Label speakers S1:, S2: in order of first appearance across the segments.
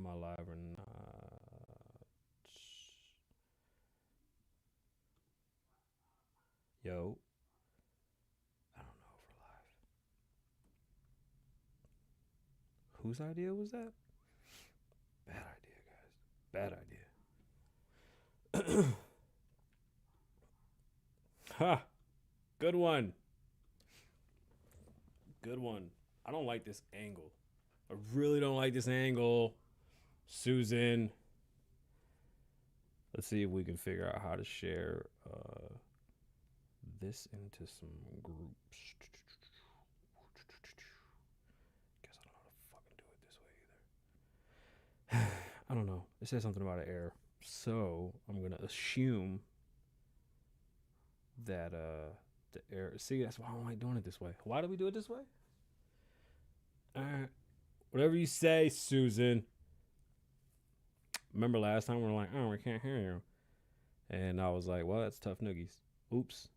S1: Am I live or not? Yo. I don't know if we're live. Whose idea was that? Bad idea, guys. Bad idea. Ha! Good one. Good one. I don't like this angle. I really don't like this angle. Susan. Let's see if we can figure out how to share this into some groups. Guess I don't know how to fucking do it this way either. I don't know. It says something about an error. So I'm going to assume that the error. See, that's why I don't like doing it this way. Why do we do it this way? Whatever you say, Susan. Remember last time we were like, oh, we can't hear you. And I was like, well, that's tough noogies. Oops.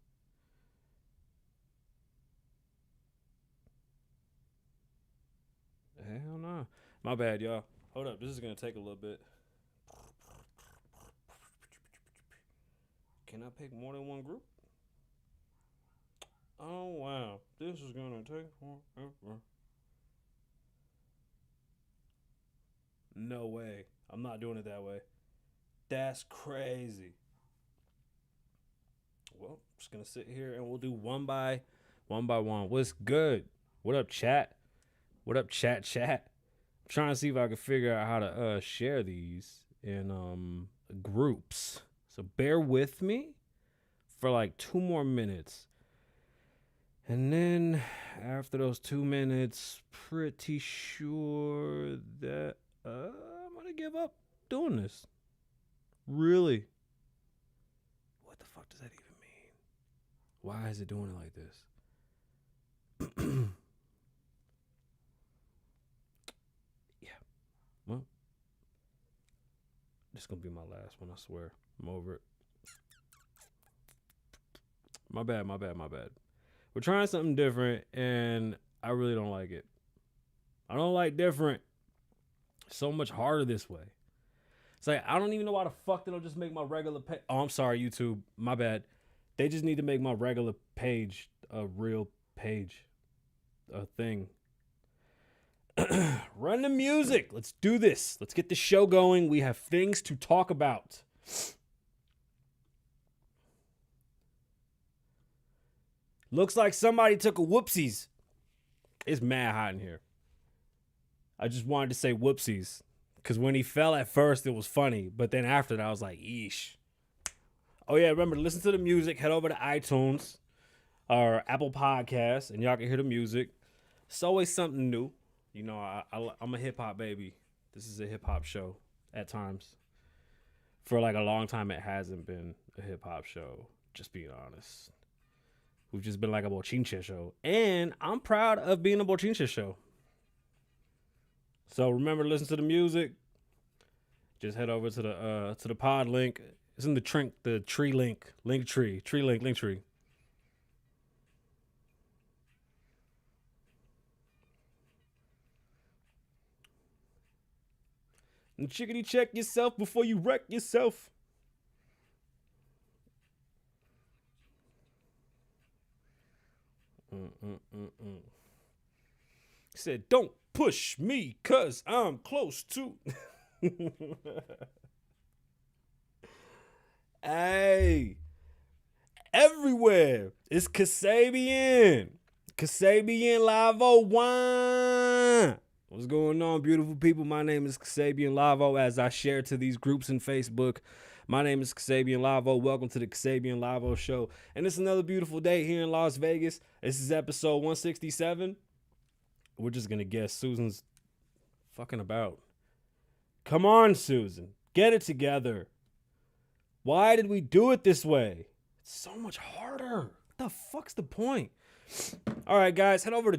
S1: Hell no. My bad, y'all. Hold up. This is going to take a little bit. Can I pick more than one group? Oh, wow. This is going to take forever. No way. I'm not doing it that way. That's crazy. Well, I'm just going to sit here and we'll do one by one. What's good? What up, chat? What up, chat? I'm trying to see if I can figure out how to share these in groups. So bear with me for like 2 more minutes. And then after those 2 minutes, pretty sure that I'm going to give up doing this. Really? What the fuck does that even mean? Why is it doing it like this? Yeah. Well, this is going to be my last one, I swear. I'm over it. My bad. We're trying something different, and I really don't like it. I don't like different. It's so much harder this way. It's like, I don't even know why the fuck they don't just make my regular page. Oh, I'm sorry, YouTube. My bad. They just need to make my regular page a real page. A thing. Run the music. Let's do this. Let's get the show going. We have things to talk about. Looks like somebody took a whoopsies. It's mad hot in here. I just wanted to say whoopsies. Because when he fell at first, it was funny. But then after that, I was like, eesh. Oh, yeah, remember, listen to the music. Head over to iTunes or Apple Podcasts, and y'all can hear the music. It's always something new. You know, I'm a hip-hop baby. This is a hip-hop show at times. For like a long time, it hasn't been a hip-hop show, just being honest. We've just been like a bochinche show. And I'm proud of being a bochinche show. So remember to listen to the music. Just head over to the pod link. It's in the tree link. Link tree. And chickadee check yourself before you wreck yourself. He said, don't push me, cause I'm close to. Hey, everywhere. It's Kasabian Lavoe wine. What's going on, beautiful people? My name is Kasabian Lavoe. As I share to these groups in Facebook, my name is Kasabian Lavoe. Welcome to the Kasabian Lavoe Show. And it's another beautiful day here in Las Vegas. This is episode 167. We're just going to guess Susan's fucking about. Come on, Susan. Get it together. Why did we do it this way? It's so much harder. What the fuck's the point? All right, guys, head over to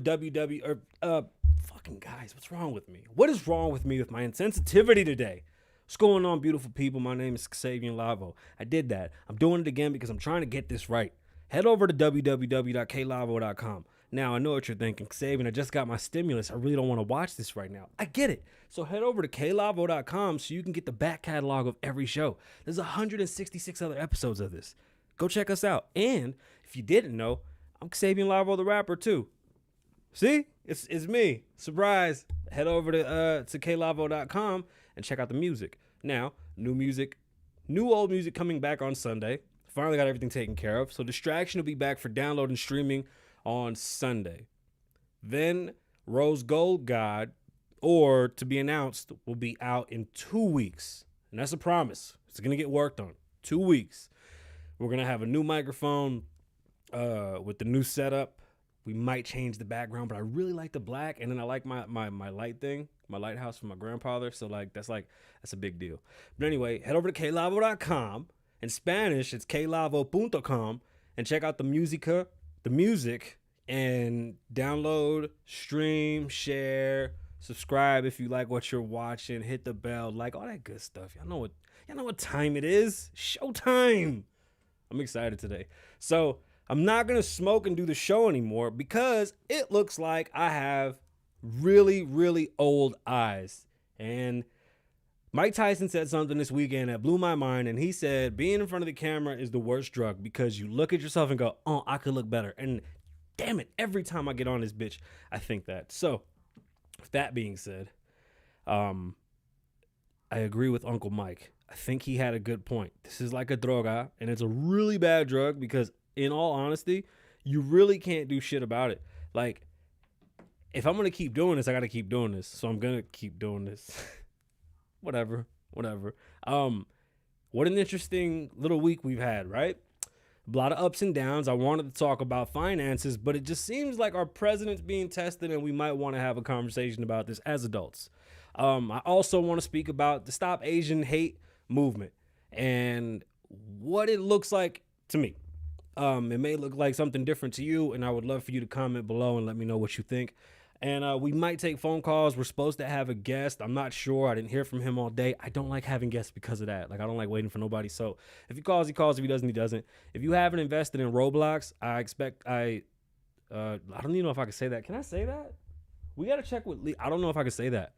S1: fucking guys, what's wrong with me? What is wrong with me with my insensitivity today? What's going on, beautiful people? My name is Kasabian Lavoe. I did that. I'm doing it again because I'm trying to get this right. Head over to www.klavoe.com. Now, I know what you're thinking, Kasabian, I just got my stimulus. I really don't want to watch this right now. I get it. So head over to klavo.com so you can get the back catalog of every show. There's 166 other episodes of this. Go check us out. And if you didn't know, I'm Kasabian Lavoe the rapper too. See? It's me. Surprise. Head over to klavo.com and check out the music. Now, new old music coming back on Sunday. Finally got everything taken care of. So Distraction will be back for download and streaming on Sunday. Then Rose Gold God, or to be announced, will be out in 2 weeks. And that's a promise. It's going to get worked on. 2 weeks. We're going to have a new microphone with the new setup. We might change the background, but I really like the black. And then I like my light thing, my lighthouse from my grandfather. So that's a big deal. But anyway, head over to klavo.com. In Spanish, it's klavo.com, and check out the music, and download, stream, share, subscribe if you like what you're watching, hit the bell, like all that good stuff. Y'all know what time it is. Showtime. I'm excited today. So I'm not going to smoke and do the show anymore because it looks like I have really, really old eyes. And Mike Tyson said something this weekend that blew my mind, and he said being in front of the camera is the worst drug because you look at yourself and go, oh, I could look better. And damn it, every time I get on this bitch, I think that. So, with that being said, I agree with Uncle Mike. I think he had a good point. This is like a droga, and it's a really bad drug because, in all honesty, you really can't do shit about it. Like, if I'm going to keep doing this, I got to keep doing this. So I'm going to keep doing this. Whatever. What an interesting little week we've had, right? A lot of ups and downs. I wanted to talk about finances, but it just seems like our president's being tested and we might want to have a conversation about this as adults. I also want to speak about the Stop Asian Hate movement and what it looks like to me. It may look like something different to you, and I would love for you to comment below and let me know what you think. And we might take phone calls. We're supposed to have a guest. I'm not sure. I didn't hear from him all day. I don't like having guests because of that. Like, I don't like waiting for nobody. So if he calls, he calls. If he doesn't, he doesn't. If you haven't invested in Roblox, I don't even know if I can say that. Can I say that? We got to check with Lee. I don't know if I can say that.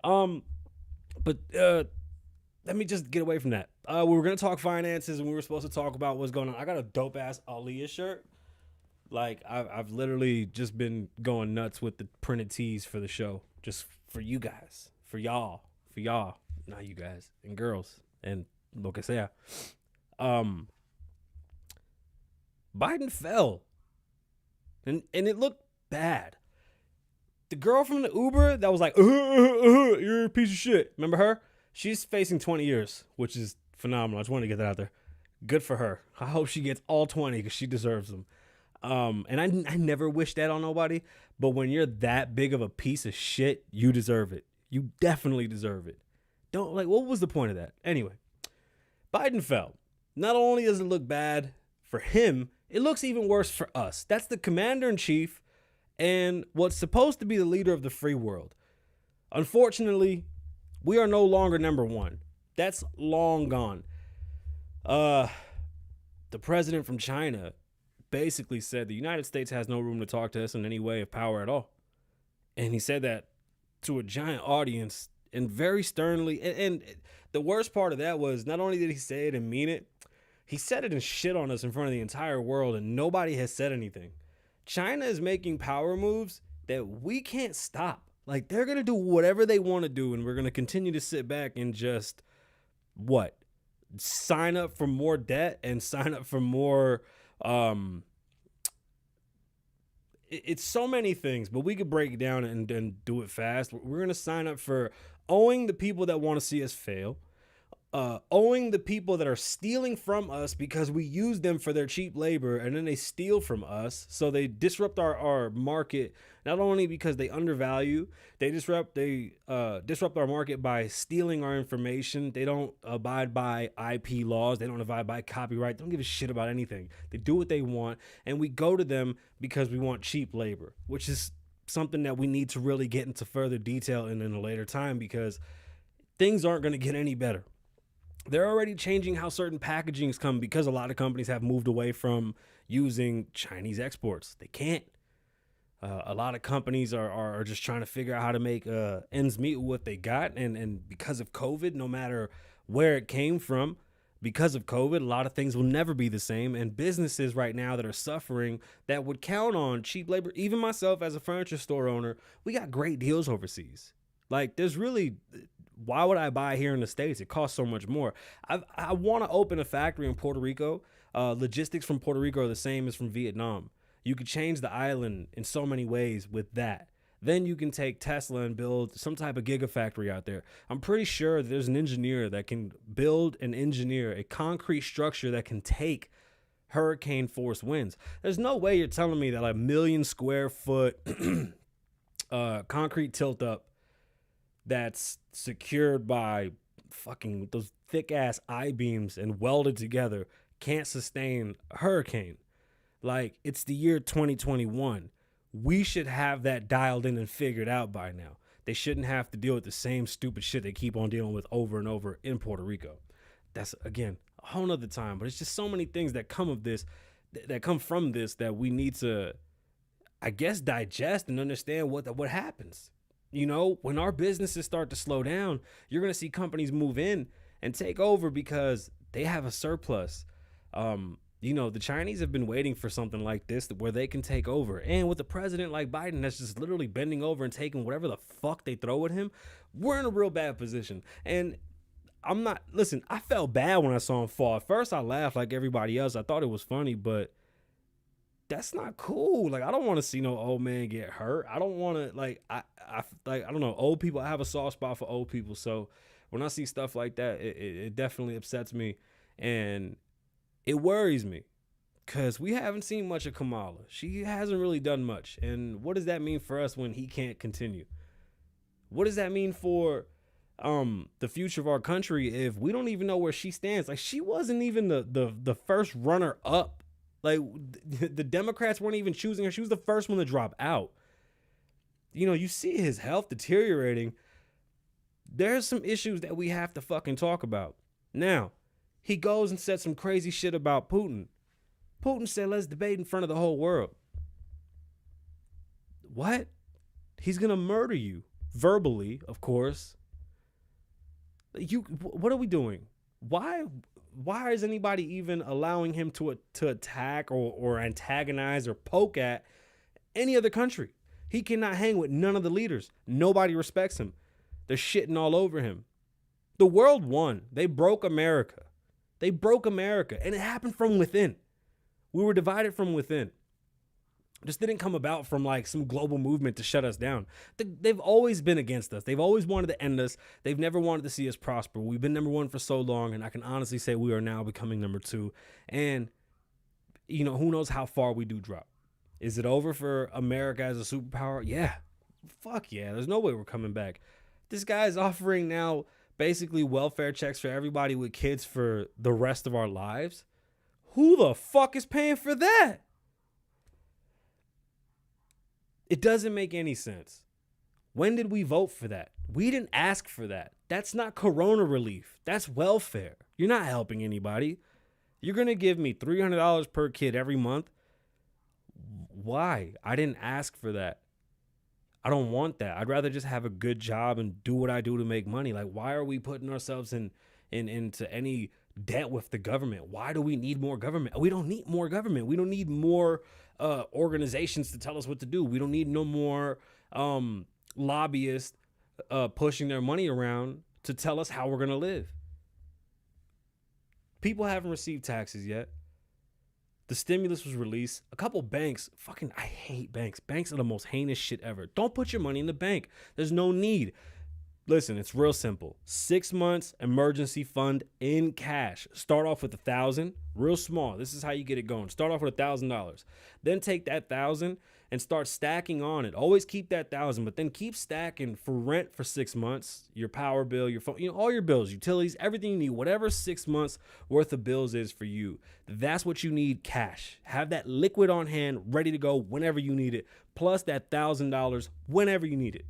S1: But let me just get away from that. We were going to talk finances, and we were supposed to talk about what's going on. I got a dope-ass Aaliyah shirt. Like, I've literally just been going nuts with the printed tees for the show. Just for you guys. For y'all. Not you guys. And girls. And lo que sea. Biden fell. And it looked bad. The girl from the Uber that was like, you're a piece of shit. Remember her? She's facing 20 years, which is phenomenal. I just wanted to get that out there. Good for her. I hope she gets all 20 because she deserves them. And I never wish that on nobody, but when you're that big of a piece of shit, you deserve it. You definitely deserve it. What was the point of that? Anyway, Biden fell. Not only does it look bad for him, it looks even worse for us. That's the commander-in-chief and what's supposed to be the leader of the free world. Unfortunately, we are no longer number one. That's long gone. The president from China basically said the United States has no room to talk to us in any way of power at all. And he said that to a giant audience and very sternly. And the worst part of that was not only did he say it and mean it, he said it and shit on us in front of the entire world, and nobody has said anything. China is making power moves that we can't stop. Like, they're going to do whatever they want to do, and we're going to continue to sit back and just, sign up for more debt and sign up for more... It's so many things, but we could break it down and do it fast. We're going to sign up for owing the people that want to see us fail, owing the people that are stealing from us because we use them for their cheap labor, and then they steal from us. So they disrupt our market, not only because they undervalue, they disrupt our market by stealing our information. They don't abide by IP laws. They don't abide by copyright. They don't give a shit about anything. They do what they want, and we go to them because we want cheap labor, which is something that we need to really get into further detail in a later time because things aren't going to get any better. They're already changing how certain packagings come because a lot of companies have moved away from using Chinese exports. They can't. A lot of companies are just trying to figure out how to make ends meet with what they got. And because of COVID, no matter where it came from, because of COVID, a lot of things will never be the same. And businesses right now that are suffering that would count on cheap labor, even myself as a furniture store owner, we got great deals overseas. Like, there's really, why would I buy here in the States? It costs so much more. I want to open a factory in Puerto Rico. Logistics from Puerto Rico are the same as from Vietnam. You could change the island in so many ways with that. Then you can take Tesla and build some type of gigafactory out there. I'm pretty sure there's an engineer that can build and engineer a concrete structure that can take hurricane force winds. There's no way you're telling me that a 1,000,000 square foot concrete tilt up that's secured by fucking those thick ass I-beams and welded together can't sustain a hurricane. Like, it's the year 2021. We should have that dialed in and figured out by now. They shouldn't have to deal with the same stupid shit they keep on dealing with over and over in Puerto Rico. That's, again, a whole nother time. But it's just so many things that come of this, that come from this, that we need to, I guess, digest and understand what happens. You know, when our businesses start to slow down, you're going to see companies move in and take over because they have a surplus. You know, the Chinese have been waiting for something like this where they can take over. And with a president like Biden that's just literally bending over and taking whatever the fuck they throw at him, we're in a real bad position. And listen, I felt bad when I saw him fall. At first, I laughed like everybody else. I thought it was funny, but that's not cool. Like, I don't want to see no old man get hurt. I don't want to, I don't know, old people, I have a soft spot for old people. So when I see stuff like that, it definitely upsets me. And it worries me because we haven't seen much of Kamala. She hasn't really done much. And what does that mean for us when he can't continue? What does that mean for the future of our country if we don't even know where she stands? Like, she wasn't even the first runner up. Like, the Democrats weren't even choosing her. She was the first one to drop out. You know, you see his health deteriorating. There's some issues that we have to fucking talk about. Now, he goes and said some crazy shit about Putin. Putin said, let's debate in front of the whole world. What? He's going to murder you. Verbally, of course. What are we doing? Why is anybody even allowing him to attack or antagonize or poke at any other country? He cannot hang with none of the leaders. Nobody respects him. They're shitting all over him. The world won. They broke America. They broke America, and it happened from within. We were divided from within. This didn't come about from like some global movement to shut us down. They've always been against us. They've always wanted to end us. They've never wanted to see us prosper. We've been number one for so long, and I can honestly say we are now becoming number two. And, you know, who knows how far we do drop. Is it over for America as a superpower? Yeah. Fuck yeah. There's no way we're coming back. This guy's offering now basically welfare checks for everybody with kids for the rest of our lives. Who the fuck is paying for that? It doesn't make any sense. When did we vote for that? We didn't ask for that. That's not corona relief. That's welfare. You're not helping anybody. You're going to give me $300 per kid every month. Why? I didn't ask for that. I don't want that. I'd rather just have a good job and do what I do to make money. Like, why are we putting ourselves into any debt with the government? Why do we need more government? We don't need more government. We don't need more organizations to tell us what to do. We don't need no more lobbyists pushing their money around to tell us how we're going to live. People haven't received taxes yet. The stimulus was released. A couple banks, I hate banks. Banks are the most heinous shit ever. Don't put your money in the bank. There's no need. Listen, it's real simple. 6 months emergency fund in cash. Start off with $1,000, real small. This is how you get it going. Start off with $1,000. Then take that $1,000 and start stacking on it. Always keep that $1,000, but then keep stacking for rent for 6 months. Your power bill, your phone, all your bills, utilities, everything you need. Whatever 6 months worth of bills is for you. That's what you need, cash. Have that liquid on hand, ready to go whenever you need it. Plus that $1,000 whenever you need it.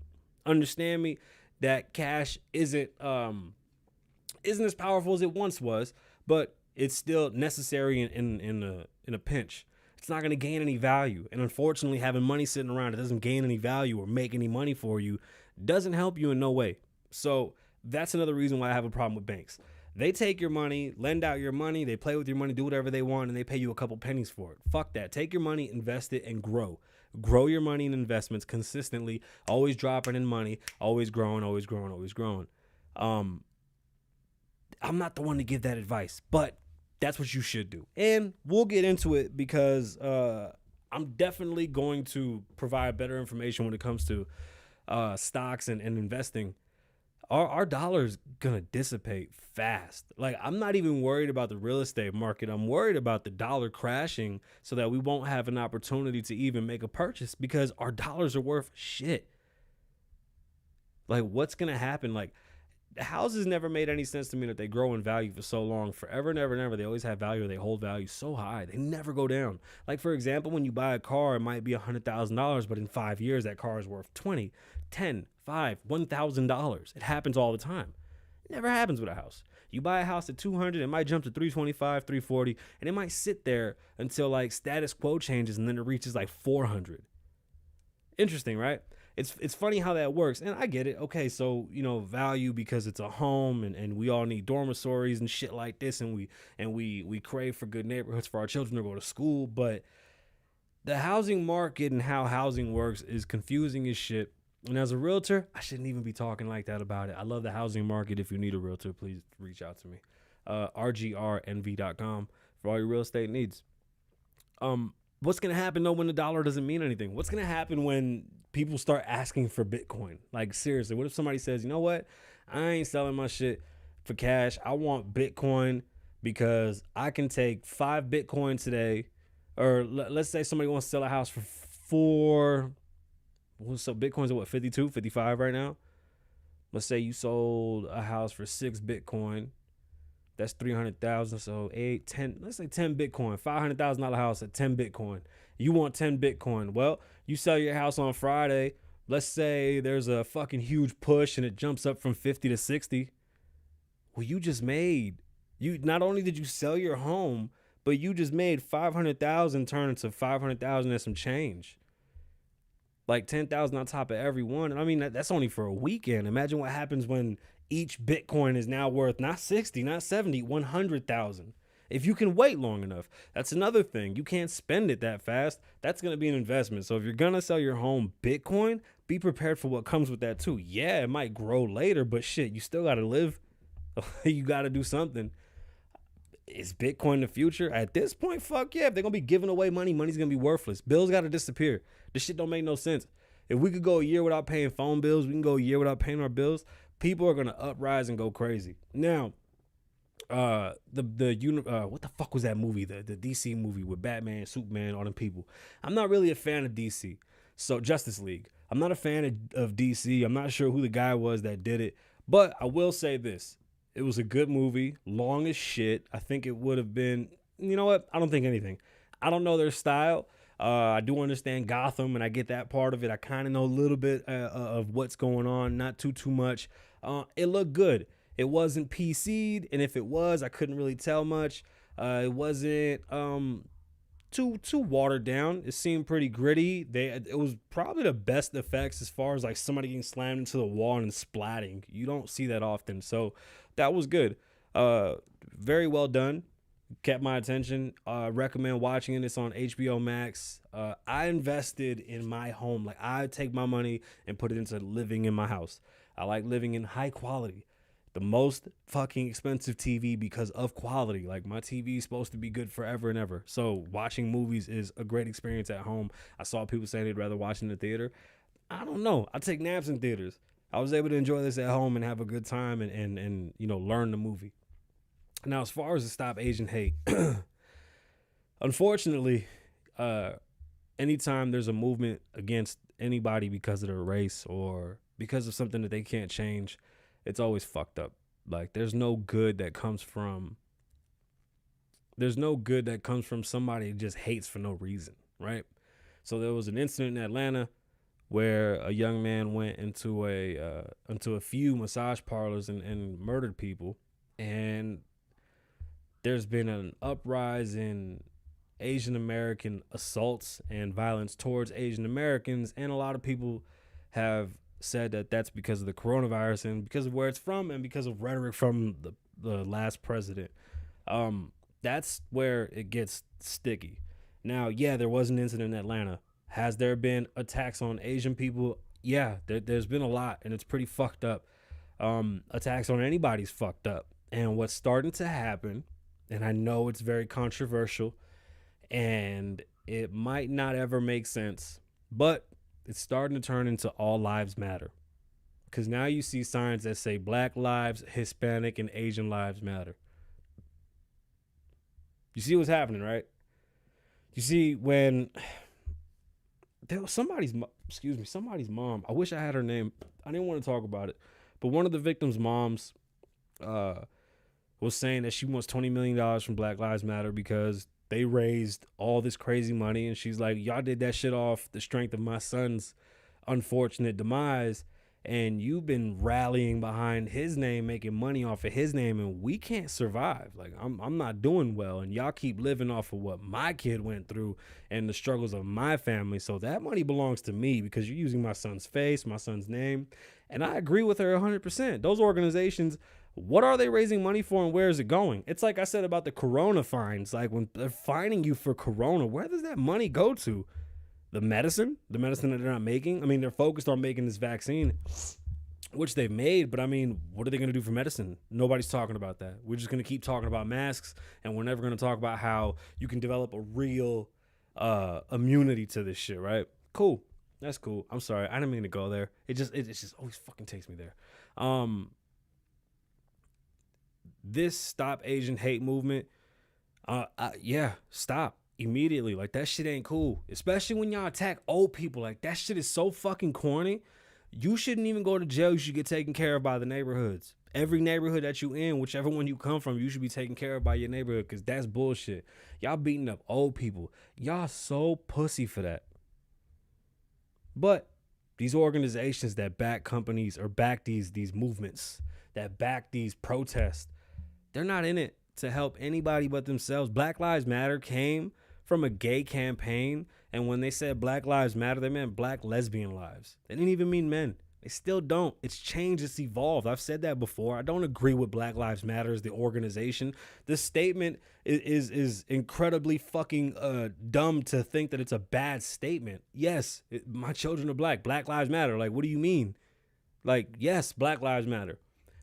S1: Understand me? That cash isn't as powerful as it once was, but it's still necessary in a pinch. It's not going to gain any value. And unfortunately, having money sitting around that doesn't gain any value or make any money for you doesn't help you in no way. So that's another reason why I have a problem with banks. They take your money, lend out your money, they play with your money, do whatever they want, and they pay you a couple pennies for it. Fuck that. Take your money, invest it, and grow. Grow your money in investments consistently, always dropping in money, always growing, always growing, always growing. I'm not the one to give that advice, but that's what you should do. And we'll get into it because I'm definitely going to provide better information when it comes to stocks and investing. Our dollar's gonna dissipate fast. Like, I'm not even worried about the real estate market. I'm worried about the dollar crashing so that we won't have an opportunity to even make a purchase because our dollars are worth shit. Like, what's gonna happen? Like, houses never made any sense to me that they grow in value for so long. Forever and ever and ever, they always have value. They hold value so high. They never go down. Like, for example, when you buy a car, it might be $100,000, but in 5 years, that car is worth 20, 10, 5, $1,000. It happens all the time. It never happens with a house. You buy a house at 200, it might jump to 325, 340, and it might sit there until like status quo changes, and then it reaches like 400. Interesting, right? It's funny how that works, and I get it. Okay, so value because it's a home, and we all need dormitories and shit like this, and we crave for good neighborhoods for our children to go to school. But the housing market and how housing works is confusing as shit. And as a realtor, I shouldn't even be talking like that about it. I love the housing market. If you need a realtor, please reach out to me. rgrnv.com for all your real estate needs. What's going to happen, though, when the dollar doesn't mean anything? What's going to happen when people start asking for Bitcoin? Like, seriously, what if somebody says, you know what? I ain't selling my shit for cash. I want Bitcoin because I can take 5 Bitcoin today. Or let's say somebody wants to sell a house for 4. So Bitcoin's at what, 52, 55 right now? Let's say you sold a house for 6 Bitcoin. That's 300,000. So 8, 10, let's say 10 Bitcoin, $500,000 house at 10 Bitcoin. You want 10 Bitcoin. Well, you sell your house on Friday. Let's say there's a fucking huge push and it jumps up from 50 to 60. Well, not only did you sell your home, but you just made 500,000 turn into 500,000 and some change. Like 10,000 on top of every one. And I mean, that's only for a weekend. Imagine what happens when each Bitcoin is now worth not 60, not 70, 100,000. If you can wait long enough. That's another thing. You can't spend it that fast. That's going to be an investment. So if you're going to sell your home Bitcoin, be prepared for what comes with that too. Yeah, it might grow later, but shit, you still got to live. You got to do something. Is Bitcoin the future? At this point, fuck yeah. If they're going to be giving away money, money's going to be worthless. Bills got to disappear. This shit don't make no sense. If we could go a year without paying phone bills, we can go a year without paying our bills. People are going to uprise and go crazy. Now, what the fuck was that movie? The DC movie with Batman, Superman, all them people. I'm not really a fan of DC. So Justice League. I'm not a fan of DC. I'm not sure who the guy was that did it. But I will say this. It was a good movie, long as shit. I think it would have been, you know what? I don't think anything. I don't know their style. I do understand Gotham, and I get that part of it. I kind of know a little bit of what's going on, not too much. It looked good. It wasn't PC'd, and if it was, I couldn't really tell much. It wasn't too watered down. It seemed pretty gritty. It was probably the best effects as far as like somebody getting slammed into the wall and splatting. You don't see that often, so that was good. Very well done. Kept my attention. Recommend watching it. It's on HBO Max. I invested in my home. Like, I take my money and put it into living in my house. I like living in high quality. The most fucking expensive TV because of quality. Like, my TV is supposed to be good forever and ever. So watching movies is a great experience at home. I saw people saying they'd rather watch in the theater. I don't know. I take naps in theaters. I was able to enjoy this at home and have a good time and learn the movie. Now, as far as the Stop Asian Hate, unfortunately, anytime there's a movement against anybody because of their race or because of something that they can't change, it's always fucked up. Like, there's no good that comes from somebody who just hates for no reason, right? So there was an incident in Atlanta where a young man went into a few massage parlors and murdered people, and there's been an uprise in Asian American assaults and violence towards Asian Americans, and a lot of people have said that that's because of the coronavirus and because of where it's from and because of rhetoric from the last president. That's where it gets sticky. Now, yeah, there was an incident in Atlanta. Has there been attacks on Asian people? Yeah, there's been a lot, and it's pretty fucked up. Attacks on anybody's fucked up. And what's starting to happen, and I know it's very controversial, and it might not ever make sense, but it's starting to turn into all lives matter. Because now you see signs that say Black lives, Hispanic, and Asian lives matter. You see what's happening, right? You see when there was somebody's mom. I wish I had her name. I didn't want to talk about it, but one of the victims' moms was saying that she wants $20 million from Black Lives Matter because they raised all this crazy money, and she's like, y'all did that shit off the strength of my son's unfortunate demise, and you've been rallying behind his name, making money off of his name, and we can't survive. Like, I'm not doing well, and y'all keep living off of what my kid went through and the struggles of my family, so that money belongs to me because you're using my son's face, my son's name. And I agree with her 100%. Those organizations, what are they raising money for, and where is it going? It's like I said about the corona fines. Like, when they're fining you for corona, where does that money go to? The medicine that they're not making. I mean, they're focused on making this vaccine, which they've made, but I mean, what are they going to do for medicine? Nobody's talking about that. We're just going to keep talking about masks, and we're never going to talk about how you can develop a real immunity to this shit, right? Cool. That's cool. I'm sorry. I didn't mean to go there. It just always fucking takes me there. This Stop Asian Hate movement, yeah, stop. Immediately. Like, that shit ain't cool, especially when y'all attack old people. Like, that shit is so fucking corny. You shouldn't even go to jail. You should get taken care of by the neighborhoods. Every neighborhood that you in, whichever one you come from, you should be taken care of by your neighborhood, because that's bullshit. Y'all beating up old people. Y'all so pussy for that. But these organizations that back companies or back these movements, that back these protests, they're not in it to help anybody but themselves. Black Lives Matter came from a gay campaign, and when they said Black Lives Matter, they meant black lesbian lives. They didn't even mean men. They still don't. It's changed. It's evolved. I've said that before. I don't agree with Black Lives Matter as the organization. This statement is incredibly fucking dumb to think that it's a bad statement. Yes, my children are black. Black Lives Matter. Like, what do you mean? Like, yes, Black Lives Matter.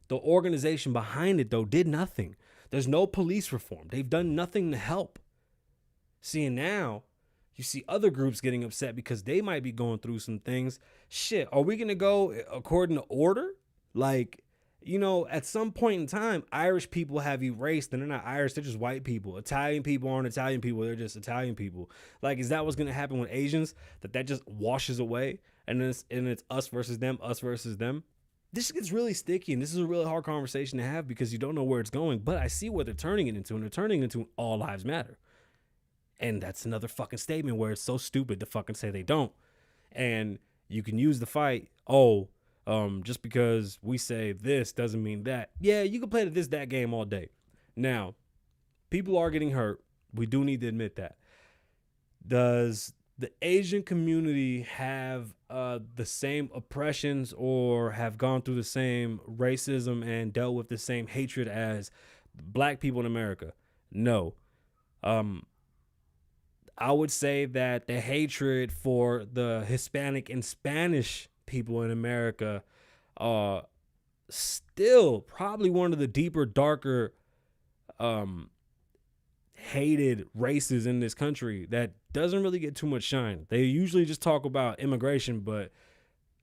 S1: The organization behind it, though, did nothing. There's no police reform. They've done nothing to help. See, now you see other groups getting upset because they might be going through some things. Shit, are we going to go according to order? Like, you know, at some point in time, Irish people have erased, and they're not Irish, they're just white people. Italian people aren't Italian people, they're just Italian people. Like, is that what's going to happen with Asians? That just washes away, and it's us versus them, us versus them? This gets really sticky, and this is a really hard conversation to have because you don't know where it's going, but I see what they're turning it into, and they're turning it into all lives matter. And that's another fucking statement where it's so stupid to fucking say they don't. And you can use the fight, just because we say this doesn't mean that. Yeah, you can play the this, that game all day. Now, people are getting hurt. We do need to admit that. Does the Asian community have the same oppressions or have gone through the same racism and dealt with the same hatred as black people in America? No. I would say that the hatred for the Hispanic and Spanish people in America still probably one of the deeper, darker, hated races in this country that doesn't really get too much shine. They usually just talk about immigration, but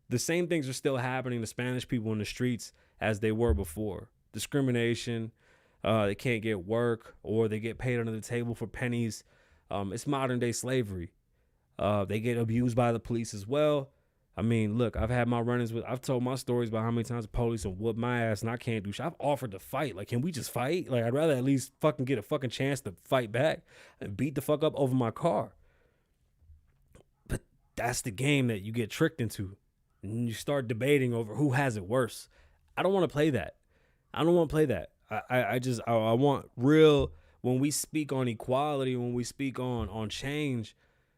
S1: the same things are still happening to Spanish people in the streets as they were before. Discrimination, they can't get work, or they get paid under the table for pennies. It's modern day slavery. They get abused by the police as well. I mean, look, I've told my stories about how many times the police have whooped my ass and I can't do shit. I've offered to fight. Like, can we just fight? Like, I'd rather at least fucking get a fucking chance to fight back and beat the fuck up over my car. But that's the game that you get tricked into. And you start debating over who has it worse. I don't want to play that. I want real when we speak on equality, when we speak on change,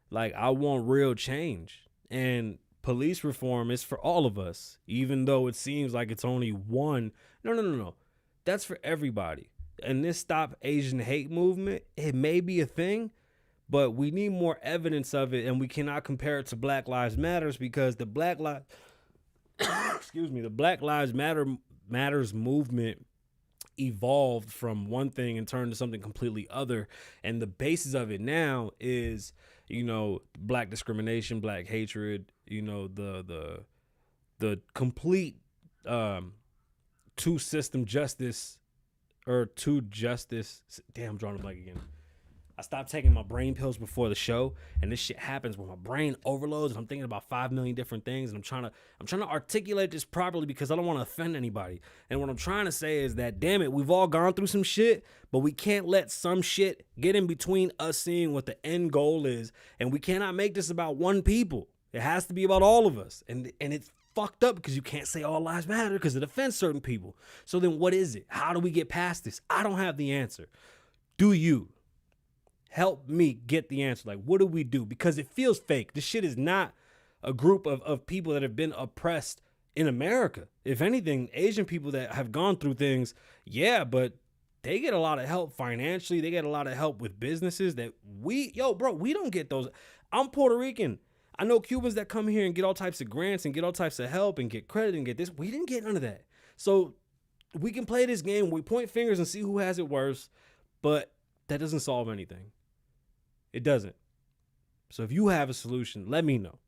S1: like I want real change. And police reform is for all of us, even though it seems like it's only one. No. That's for everybody. And this Stop Asian Hate movement, it may be a thing, but we need more evidence of it, and we cannot compare it to Black Lives Matters because the Black Lives the Black Lives Matters movement evolved from one thing and turned to something completely other. And the basis of it now is, black discrimination, black hatred, the complete two justice. Damn, I'm drawing a blank again. I stopped taking my brain pills before the show, and this shit happens when my brain overloads and I'm thinking about 5 million different things, and I'm trying to articulate this properly because I don't want to offend anybody. And what I'm trying to say is that, damn it, we've all gone through some shit, but we can't let some shit get in between us seeing what the end goal is, and we cannot make this about one people. It has to be about all of us, and it's fucked up because you can't say all lives matter because it offends certain people. So then what is it? How do we get past this? I don't have the answer. Do you? Help me get the answer. Like, what do we do? Because it feels fake. This shit is not a group of people that have been oppressed in America. If anything, Asian people that have gone through things, yeah, but they get a lot of help financially. They get a lot of help with businesses that we don't get those. I'm Puerto Rican. I know Cubans that come here and get all types of grants and get all types of help and get credit and get this. We didn't get none of that. So we can play this game. We point fingers and see who has it worse, but that doesn't solve anything. It doesn't. So if you have a solution, let me know.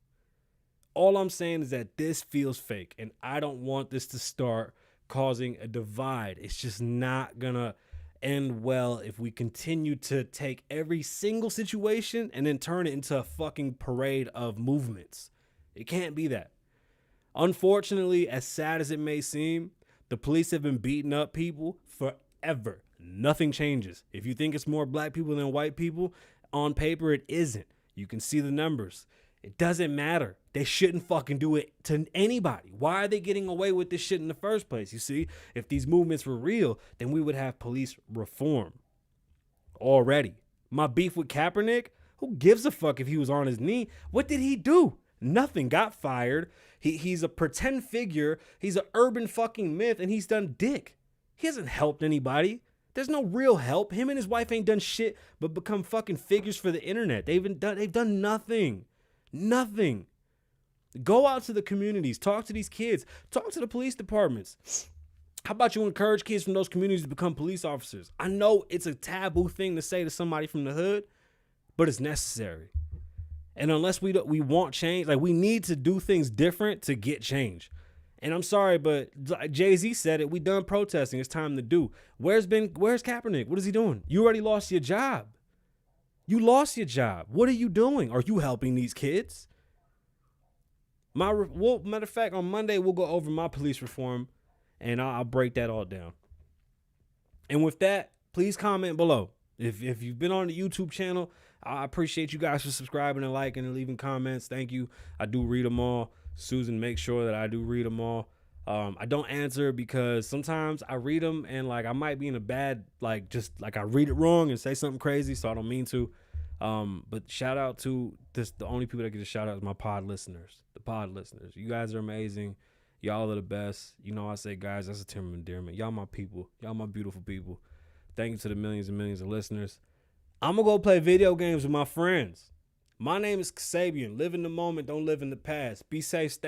S1: All I'm saying is that this feels fake, and I don't want this to start causing a divide. It's just not gonna end well if we continue to take every single situation and then turn it into a fucking parade of movements. It can't be that. Unfortunately, as sad as it may seem, the police have been beating up people forever. Nothing changes. If you think it's more black people than white people, on paper, it isn't. You can see the numbers. It doesn't matter. They shouldn't fucking do it to anybody. Why are they getting away with this shit in the first place? You see, if these movements were real, then we would have police reform already. My beef with Kaepernick, who gives a fuck if he was on his knee? What did he do? Nothing. Got fired. He's a pretend figure. He's an urban fucking myth, and he's done dick. He hasn't helped anybody. There's no real help. Him and his wife ain't done shit but become fucking figures for the internet. They've done nothing. Nothing. Go out to the communities. Talk to these kids. Talk to the police departments. How about you encourage kids from those communities to become police officers? I know it's a taboo thing to say to somebody from the hood, but it's necessary. And unless we want change, like we need to do things different to get change. And I'm sorry, but Jay-Z said it. We done protesting. It's time to do. Where's Kaepernick? What is he doing? You already lost your job. You lost your job. What are you doing? Are you helping these kids? Matter of fact, on Monday, we'll go over my police reform, and I'll break that all down. And with that, please comment below. If you've been on the YouTube channel, I appreciate you guys for subscribing and liking and leaving comments. Thank you. I do read them all. Susan, make sure that I do read them all. I don't answer because sometimes I read them and like I might be in a bad, I read it wrong and say something crazy, so I don't mean to. But shout out to the only people that get a shout out is my pod listeners. The pod listeners. You guys are amazing. Y'all are the best. You know I say, guys, that's a term of endearment. Y'all my people. Y'all my beautiful people. Thank you to the millions and millions of listeners. I'm going to go play video games with my friends. My name is Kasabian. Live in the moment. Don't live in the past. Be safe. Stay